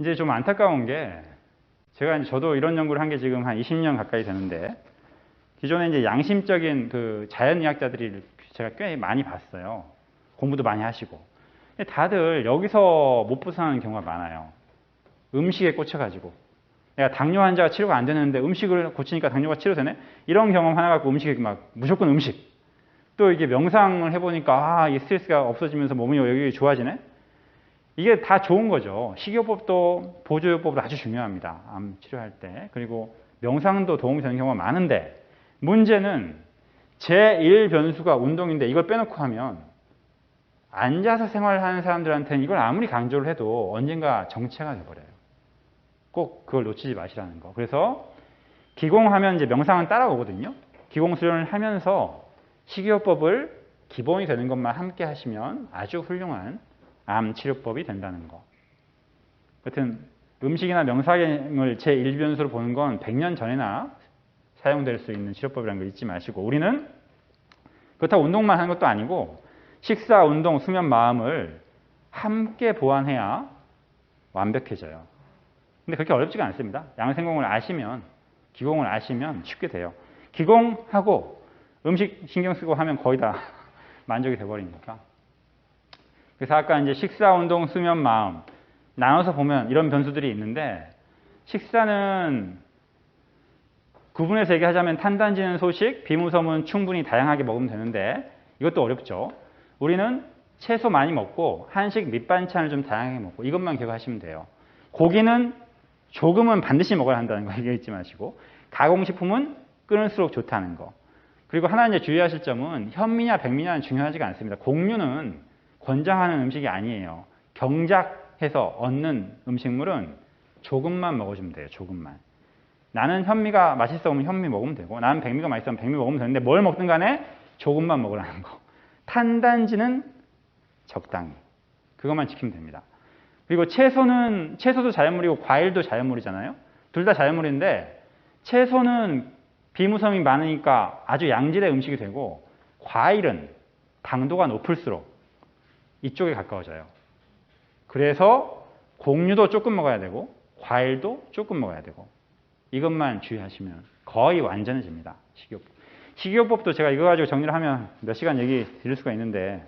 이제 좀 안타까운 게 제가 이제 저도 이런 연구를 한 게 지금 한 20년 가까이 되는데 기존에 이제 양심적인 그 자연의학자들이 제가 꽤 많이 봤어요. 공부도 많이 하시고. 근데 다들 여기서 못 벗어나는 경우가 많아요. 음식에 꽂혀가지고. 내가 당뇨 환자가 치료가 안 되는데 음식을 고치니까 당뇨가 치료되네? 이런 경험 하나 갖고 음식에 막 무조건 음식. 또 이게 명상을 해보니까 이 스트레스가 없어지면서 몸이 여기 좋아지네? 이게 다 좋은 거죠. 식이요법도 보조요법도 아주 중요합니다. 암 치료할 때. 그리고 명상도 도움이 되는 경우가 많은데 문제는 제1 변수가 운동인데 이걸 빼놓고 하면 앉아서 생활하는 사람들한테는 이걸 아무리 강조를 해도 언젠가 정체가 돼버려요. 꼭 그걸 놓치지 마시라는 거. 그래서 기공하면 이제 명상은 따라오거든요. 기공 수련을 하면서 식이요법을 기본이 되는 것만 함께 하시면 아주 훌륭한 암 치료법이 된다는 거. 여튼 음식이나 명상을 제1변수로 보는 건 100년 전에나 사용될 수 있는 치료법이라는 걸 잊지 마시고 우리는 그렇다고 운동만 하는 것도 아니고 식사, 운동, 수면, 마음을 함께 보완해야 완벽해져요. 근데 그렇게 어렵지가 않습니다. 양생공을 아시면, 기공을 아시면 쉽게 돼요. 기공하고 음식 신경 쓰고 하면 거의 다 만족이 돼버리니까. 그래서 아까 이제 식사, 운동, 수면, 마음 나눠서 보면 이런 변수들이 있는데 식사는 구분해서 얘기하자면 탄단지는 소식, 비무섬은 충분히 다양하게 먹으면 되는데 이것도 어렵죠. 우리는 채소 많이 먹고 한식 밑반찬을 좀 다양하게 먹고 이것만 기억하시면 돼요. 고기는 조금은 반드시 먹어야 한다는 거 잊지 마시고 가공식품은 끊을수록 좋다는 거. 그리고 하나 이제 주의하실 점은 현미냐 백미냐는 중요하지가 않습니다. 곡류는 권장하는 음식이 아니에요. 경작해서 얻는 음식물은 조금만 먹어주면 돼요. 조금만. 나는 현미가 맛있어 보면 현미 먹으면 되고 나는 백미가 맛있으면 백미 먹으면 되는데 뭘 먹든 간에 조금만 먹으라는 거. 탄단지는 적당히. 그것만 지키면 됩니다. 그리고 채소도 자연물이고 과일도 자연물이잖아요. 둘 다 자연물인데 채소는 비무섬이 많으니까 아주 양질의 음식이 되고 과일은 당도가 높을수록 이쪽에 가까워져요. 그래서 곡류도 조금 먹어야 되고 과일도 조금 먹어야 되고 이것만 주의하시면 거의 완전해집니다. 식이요법. 식이요법도 제가 이거 가지고 정리를 하면 몇 시간 얘기 드릴 수가 있는데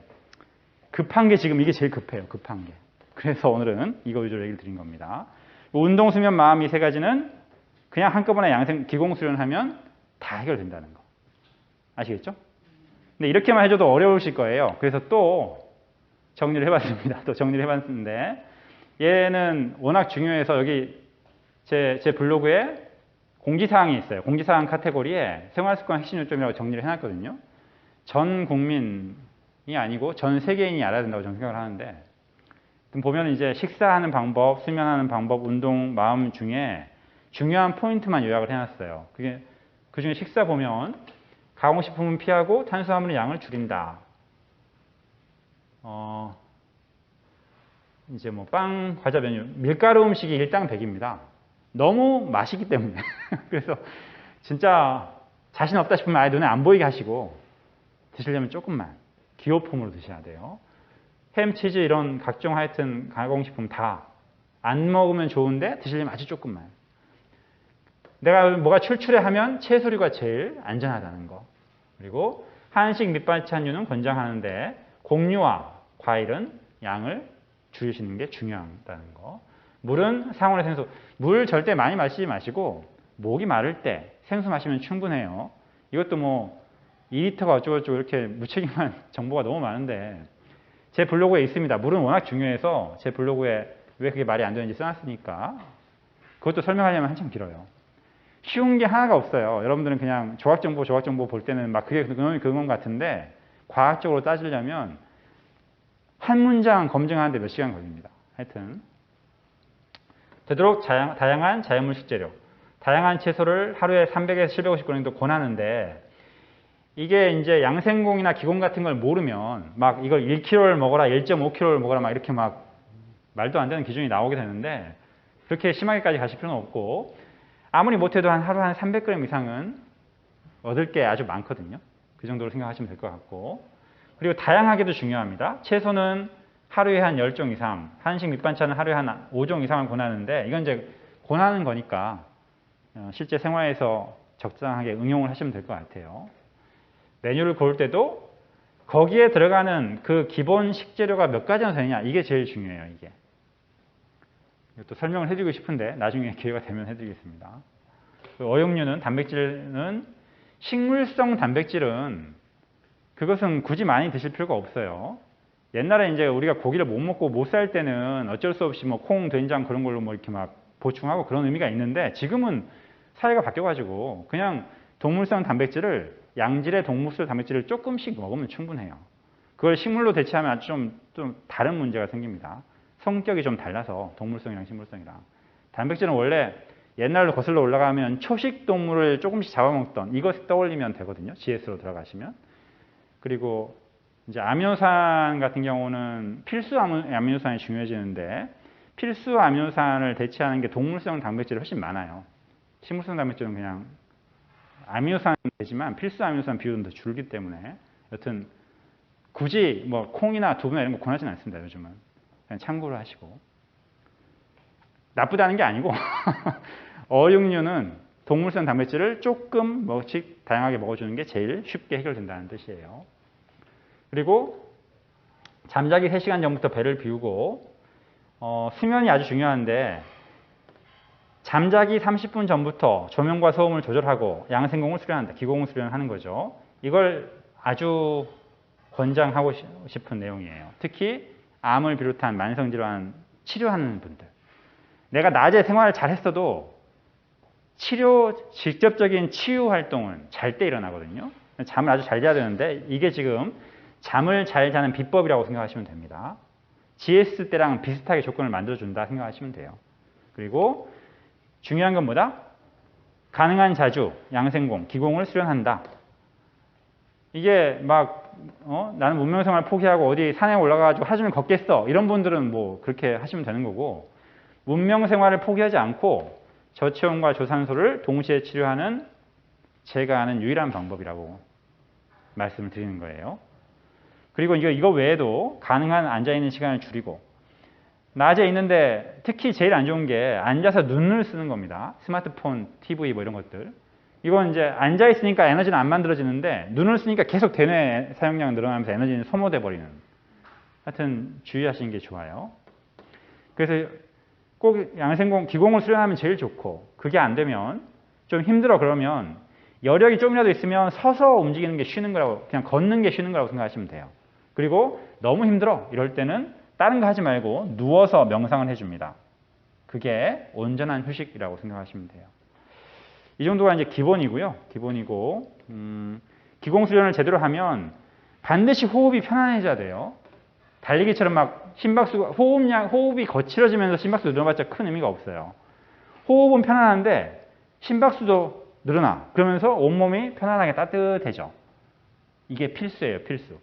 급한 게 지금 이게 제일 급해요. 급한 게. 그래서 오늘은 이거 위주로 얘기를 드린 겁니다. 운동, 수면, 마음 이 세 가지는 그냥 한꺼번에 기공 수련하면 다 해결된다는 거. 아시겠죠? 근데 이렇게만 해줘도 어려우실 거예요. 그래서 또 정리를 해봤습니다. 또 정리를 해봤는데 얘는 워낙 중요해서 여기 제 블로그에 공지사항이 있어요. 공지사항 카테고리에 생활습관 핵심 요점이라고 정리를 해놨거든요. 전 국민이 아니고 전 세계인이 알아야 된다고 저는 생각을 하는데 보면 이제 식사하는 방법, 수면하는 방법, 운동, 마음 중에 중요한 포인트만 요약을 해놨어요. 그 중에 식사 보면 가공식품은 피하고 탄수화물의 양을 줄인다. 이제 뭐 빵, 과자, 메뉴, 밀가루 음식이 일당백입니다. 너무 맛있기 때문에. 그래서 진짜 자신 없다 싶으면 아예 눈에 안 보이게 하시고 드시려면 조금만 기호품으로 드셔야 돼요. 햄, 치즈 이런 각종 하여튼 가공식품 다 안 먹으면 좋은데 드시려면 아주 조금만. 내가 뭐가 출출해 하면 채소류가 제일 안전하다는 거. 그리고 한식 밑반찬류는 권장하는데 곡류와 과일은 양을 줄이시는 게 중요하다는 거. 물은 상온의 생수. 물 절대 많이 마시지 마시고 목이 마를 때 생수 마시면 충분해요. 이것도 뭐 2리터가 어쩌고저쩌고 이렇게 무책임한 정보가 너무 많은데 제 블로그에 있습니다. 물은 워낙 중요해서 제 블로그에 왜 그게 말이 안 되는지 써놨으니까 그것도 설명하려면 한참 길어요. 쉬운 게 하나가 없어요. 여러분들은 그냥 조각정보 볼 때는 막 그게 그건 같은데 과학적으로 따지려면 한 문장 검증하는데 몇 시간 걸립니다. 하여튼 되도록 다양한 자연물 식재료, 다양한 채소를 하루에 300에서 750g 정도 권하는데 이게 이제 양생공이나 기공 같은 걸 모르면 막 이걸 1kg를 먹어라, 1.5kg를 먹어라 막 이렇게 막 말도 안 되는 기준이 나오게 되는데 그렇게 심하게까지 가실 필요는 없고 아무리 못해도 하루 한 300g 이상은 얻을 게 아주 많거든요. 그 정도로 생각하시면 될 것 같고 그리고 다양하게도 중요합니다. 채소는 하루에 한 10종 이상, 한식 밑반찬은 하루에 한 5종 이상을 권하는데 이건 이제 권하는 거니까 실제 생활에서 적당하게 응용을 하시면 될 것 같아요. 메뉴를 고를 때도 거기에 들어가는 그 기본 식재료가 몇 가지나 되느냐 이게 제일 중요해요. 이게. 이것도 설명을 해드리고 싶은데 나중에 기회가 되면 해드리겠습니다. 어육류는 단백질은 식물성 단백질은 그것은 굳이 많이 드실 필요가 없어요. 옛날에 이제 우리가 고기를 못 먹고 못 살 때는 어쩔 수 없이 뭐 콩, 된장 그런 걸로 뭐 이렇게 막 보충하고 그런 의미가 있는데 지금은 사회가 바뀌어가지고 그냥 동물성 단백질을 양질의 동물성 단백질을 조금씩 먹으면 충분해요. 그걸 식물로 대체하면 아주 좀 다른 문제가 생깁니다. 성격이 좀 달라서 동물성이랑 식물성이랑. 단백질은 원래 옛날로 거슬러 올라가면 초식 동물을 조금씩 잡아먹던 이것 떠올리면 되거든요. GS로 들어가시면. 그리고 이제 아미노산 같은 경우는 필수 아미노산이 중요해지는데 필수 아미노산을 대체하는 게 동물성 단백질이 훨씬 많아요. 식물성 단백질은 그냥 아미노산은 되지만 필수 아미노산 비율은 더 줄기 때문에 여튼 굳이 뭐 콩이나 두부나 이런 거 권하지는 않습니다. 요즘은. 그냥 참고를 하시고. 나쁘다는 게 아니고 어육류는 동물성 단백질을 조금 뭐씩 다양하게 먹어주는 게 제일 쉽게 해결된다는 뜻이에요. 그리고 잠자기 3시간 전부터 배를 비우고 수면이 아주 중요한데 잠자기 30분 전부터 조명과 소음을 조절하고 양생공을 수련한다. 기공을 수련하는 거죠. 이걸 아주 권장하고 싶은 내용이에요. 특히 암을 비롯한 만성질환 치료하는 분들. 내가 낮에 생활을 잘했어도 직접적인 치유 활동은 잘 때 일어나거든요. 잠을 아주 잘 자야 되는데 이게 지금 잠을 잘 자는 비법이라고 생각하시면 됩니다. GS 때랑 비슷하게 조건을 만들어준다 생각하시면 돼요. 그리고 중요한 건 뭐다? 가능한 자주 양생공, 기공을 수련한다. 이게 막 나는 문명생활 포기하고 어디 산에 올라가가지고 하루 종일 걷겠어. 이런 분들은 뭐 그렇게 하시면 되는 거고 문명생활을 포기하지 않고 저체온과 저산소를 동시에 치료하는 제가 아는 유일한 방법이라고 말씀을 드리는 거예요. 그리고 이거 외에도 가능한 앉아있는 시간을 줄이고 낮에 있는데 특히 제일 안 좋은 게 앉아서 눈을 쓰는 겁니다. 스마트폰, TV 뭐 이런 것들. 이건 이제 앉아있으니까 에너지는 안 만들어지는데 눈을 쓰니까 계속 대뇌 사용량이 늘어나면서 에너지는 소모돼 버리는. 하여튼 주의하시는 게 좋아요. 그래서 꼭 양생공, 기공을 수련하면 제일 좋고 그게 안 되면 좀 힘들어 그러면 여력이 좀이라도 있으면 서서 움직이는 게 쉬는 거라고 그냥 걷는 게 쉬는 거라고 생각하시면 돼요. 그리고 너무 힘들어 이럴 때는 다른 거 하지 말고 누워서 명상을 해줍니다. 그게 온전한 휴식이라고 생각하시면 돼요. 이 정도가 이제 기본이고요. 기본이고 기공수련을 제대로 하면 반드시 호흡이 편안해져야 돼요. 달리기처럼 막 심박수가 호흡이 거칠어지면서 심박수 늘어봤자 큰 의미가 없어요. 호흡은 편안한데 심박수도 늘어나. 그러면서 온몸이 편안하게 따뜻해져. 이게 필수예요. 필수.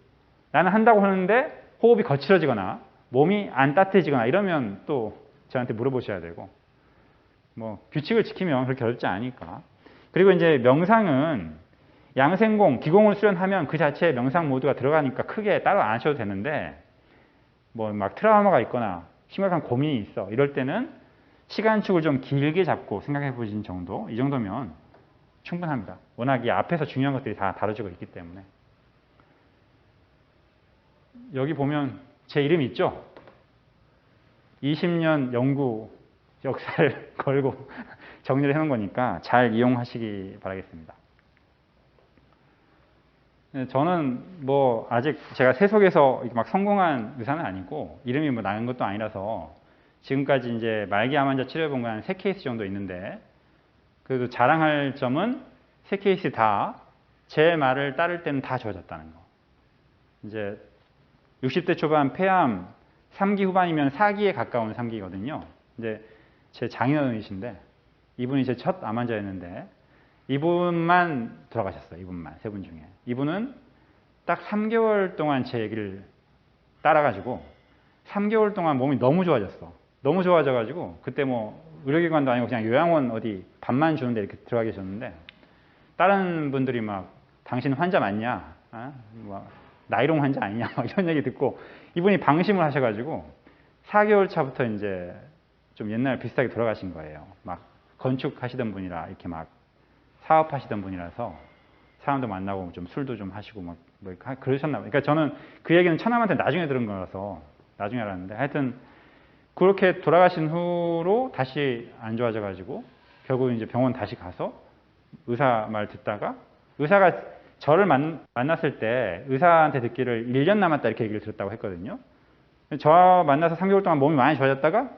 나는 한다고 하는데 호흡이 거칠어지거나 몸이 안 따뜻해지거나 이러면 또 저한테 물어보셔야 되고 뭐 규칙을 지키면 그렇게 어렵지 않으니까. 그리고 이제 명상은 양생공, 기공을 수련하면 그 자체에 명상 모드가 들어가니까 크게 따로 안 하셔도 되는데 뭐 막 트라우마가 있거나 심각한 고민이 있어 이럴 때는 시간축을 좀 길게 잡고 생각해 보신 정도 이 정도면 충분합니다. 워낙 이 앞에서 중요한 것들이 다 다뤄지고 있기 때문에. 여기 보면 제 이름이 있죠? 20년 연구 역사를 걸고 정리를 해놓은 거니까 잘 이용하시기 바라겠습니다. 저는 뭐 아직 제가 세속에서 막 성공한 의사는 아니고 이름이 뭐 나는 것도 아니라서 지금까지 이제 말기암 환자 치료해본 건 한 3케이스 정도 있는데 그래도 자랑할 점은 3케이스 다 제 말을 따를 때는 다 좋아졌다는 거. 이제 60대 초반 폐암 3기 후반이면 4기에 가까운 3기거든요. 이제 제 장인어른이신데 이분이 제 첫 암 환자였는데 이분만 돌아가셨어요. 이분만, 3분 중에. 이분은 딱 3개월 동안 제 얘기를 따라가지고 3개월 동안 몸이 너무 좋아졌어. 너무 좋아져가지고 그때 뭐 의료기관도 아니고 그냥 요양원 어디 밥만 주는데 이렇게 들어가 계셨는데 다른 분들이 막 당신 환자 맞냐? 뭐 나이롱 환자 아니냐? 이런 얘기 듣고 이분이 방심을 하셔가지고 4개월 차부터 이제 좀 옛날 비슷하게 돌아가신 거예요. 막 건축하시던 분이라 이렇게 막 사업하시던 분이라서 사람도 만나고 좀 술도 좀 하시고 막 뭐 그러셨나 봐요. 그러니까 저는 그 얘기는 처남한테 나중에 들은 거라서 나중에 알았는데 하여튼 그렇게 돌아가신 후로 다시 안 좋아져가지고 결국 이제 병원 다시 가서 의사 말 듣다가 의사가 저를 만났을 때 의사한테 듣기를 1년 남았다 이렇게 얘기를 들었다고 했거든요. 저 만나서 3개월 동안 몸이 많이 좋아졌다가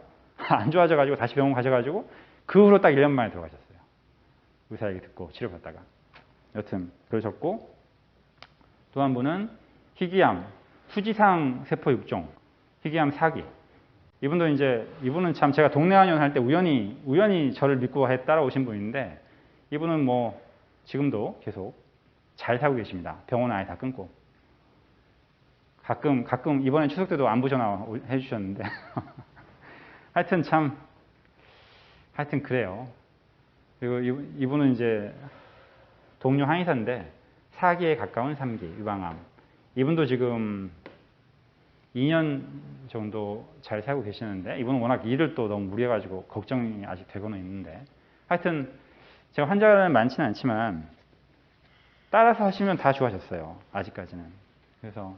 안 좋아져가지고 다시 병원 가셔가지고 그 후로 딱 1년 만에 돌아가셨어요. 의사 얘기 듣고 치료받다가. 여튼 그러셨고 또 한 분은 희귀암, 후지상 세포 육종, 희귀암 4기. 이분은 참 제가 동네 한의원 할 때 우연히 저를 믿고 따라오신 분인데 이분은 뭐 지금도 계속 잘 살고 계십니다. 병원은 아예 다 끊고. 가끔 이번에 추석 때도 안부 전화 해주셨는데 하여튼 그래요. 그리고 이분은 이제 동료 한의사인데 4기에 가까운 3기 유방암. 이분도 지금 2년 정도 잘 살고 계시는데 이분은 워낙 일을 또 너무 무리해가지고 걱정이 아직 되고는 있는데 하여튼 제가 환자는 많지는 않지만 따라서 하시면 다 좋아졌어요. 아직까지는. 그래서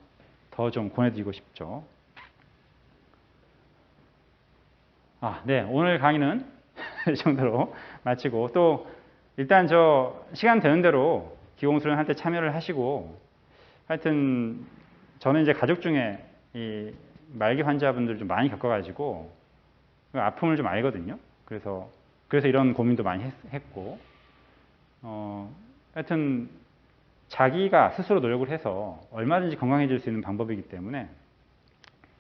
더 좀 권해드리고 싶죠. 네. 오늘 강의는 이 정도로 마치고 또 일단 저 시간 되는 대로 기공수련 할 때 참여를 하시고 하여튼 저는 이제 가족 중에 이 말기 환자분들 좀 많이 겪어가지고 아픔을 좀 알거든요. 그래서 이런 고민도 많이 했고 하여튼 자기가 스스로 노력을 해서 얼마든지 건강해질 수 있는 방법이기 때문에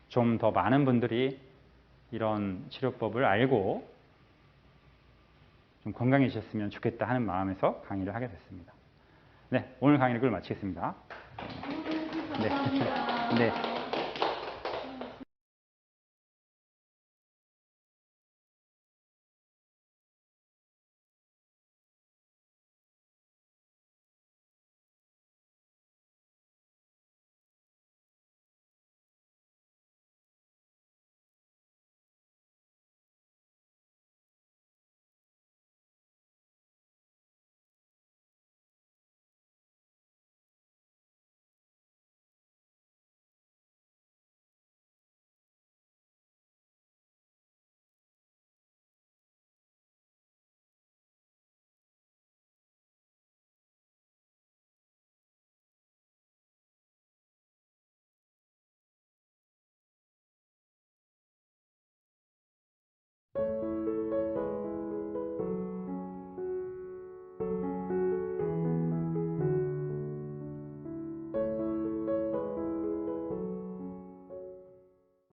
좀 더 많은 분들이 이런 치료법을 알고 좀 건강해지셨으면 좋겠다 하는 마음에서 강의를 하게 됐습니다. 네, 오늘 강의를 마치겠습니다. 네. 네.